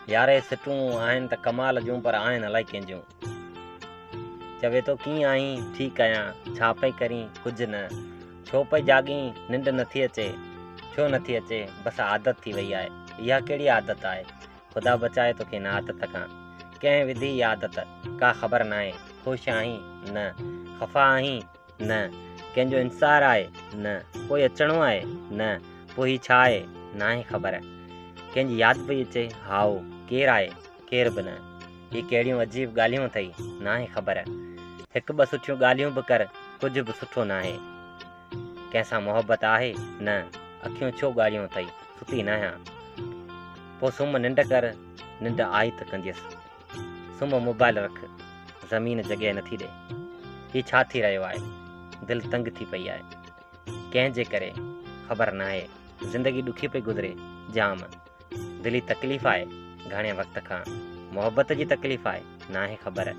यारे सिटूं आहिनि त कमाल जूं पर आहिनि अलाए कंहिंजूं। चवे तो कीअं आहीं ठीकु आहियां छा पई करीं कुझु न, छो पई जाॻीं निंड नथी अचे, छो नथी अचे बसि आदत थी वई आहे। इहा कहिड़ी आदत आहे, ख़ुदा बचाए तोखे हिन आदत खां। कंहिं विधी इहा आदत का ख़बर न आहे, ख़ुशि आहीं न, ख़फ़ा आहीं न, कंहिंजो इंतज़ार आहे न, कोई अचिणो आहे न, पोइ हीउ छा आहे न आहे ख़बर। कंहिंजी यादि पई अचे हाओ केरु आहे केर बि न, ही कहिड़ियूं अजीब ॻाल्हियूं अथई न आहे ख़बर। हिकु ॿ सुठियूं ॻाल्हियूं बि कर कुझु बि सुठो न आहे। कंहिंसां मोहबत आहे न, अखियूं छो ॻाढ़ियूं अथई सुती न आहियां। पोइ सुम्ह निंड कर, निंड आई त कंदसि, सुम्ह मोबाइल रख, ज़मीन जॻह नथी ॾे। हीउ छा थी रहियो आहे, दिलि तंग थी पई आहे, कंहिंजे करे ख़बर न आहे। ज़िंदगी ॾुखी पई गुज़रे जाम, दिली तकलीफ़ आहे घणे वक़्त खां, मोहबत जी तकलीफ़ आहे न आहे ख़बर।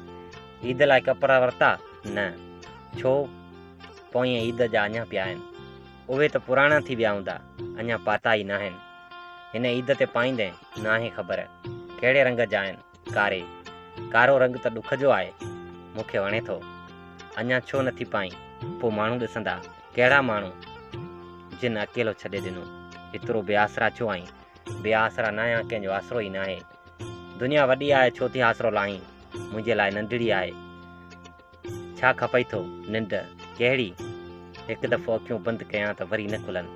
ईद लाइ कपिड़ा वरिता न, छो पोइ ईद जा अञा पिया आहिनि, उहे त पुराणा थी विया हूंदा अञा पाता ई न आहिनि। हिन ईद ते पाईंदे न आहे ख़बर कहिड़े रंग जा आहिनि कारे, कारो रंग त ॾुख जो आहे मूंखे वणे थो, अञा छो नथी पाईं। पोइ माण्हू ॾिसंदा कहिड़ा माण्हू जिन अकेलो छॾे ॾिनो, एतिरो बेआसरा छो आहीं, बेआसरा न आहियां कंहिंजो आसरो ई न आहे। दुनिया वॾी आहे छो थी आसरो लाहीं, मुंहिंजे लाइ नंढड़ी आहे। छा खपई थो निंड कहिड़ी, हिकु दफ़ो अखियूं बंदि कयां त वरी न खुलनि,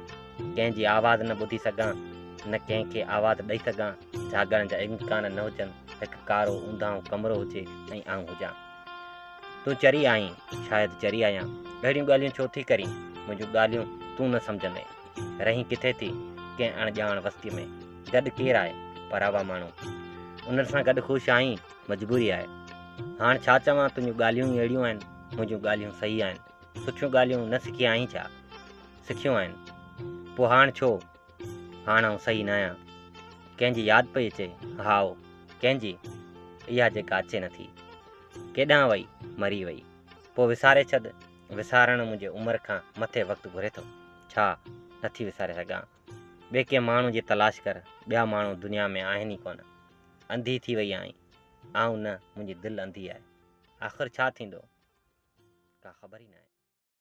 कंहिंजी आवाज़ न ॿुधी सघां न कंहिंखे आवाज़ ॾेई सघां, जाॻण जा इम्कान न हुजनि, हिकु कारो ऊंदाहो कमिरो हुजे ऐं आऊं हुजां। तूं चरी आहीं शायदि चरी आहियां, अहिड़ियूं ॻाल्हियूं छो थी करीं, मुंहिंजूं ॻाल्हियूं तूं न सम्झंदे। रहीं किथे थी कंहिं अणॼाण बस्ती में, गॾु केरु आहे परावा माण्हू, उन्हनि सां गॾु ख़ुशि आहीं मजबूरी आहे। हाणे छा चवां तुंहिंजूं ॻाल्हियूं ई अहिड़ियूं आहिनि, मुंहिंजूं ॻाल्हियूं सही आहिनि, सुठियूं ॻाल्हियूं न सिखिया आहीं छा, सिखियूं आहिनि। पोइ हाणे छो हाणे आउं सही न आहियां, कंहिंजी यादि पई अचे हाओ कंहिंजी, इहा जेका अचे नथी, केॾांहुं वई मरी वई, पोइ विसारे छॾ, विसारणु मुंहिंजे उमिरि खां मथे वक़्तु घुरे थो, छा नथी विसारे सघां। ॿिए कंहिं माण्हू जी तलाश कर, ॿिया माण्हू दुनिया में आहिनि ई कोन, अंधी थी वई आहीं आऊं न, मुंहिंजी दिलि अंधी आहे, आख़िर छा थींदो का ख़बर ई न आहे।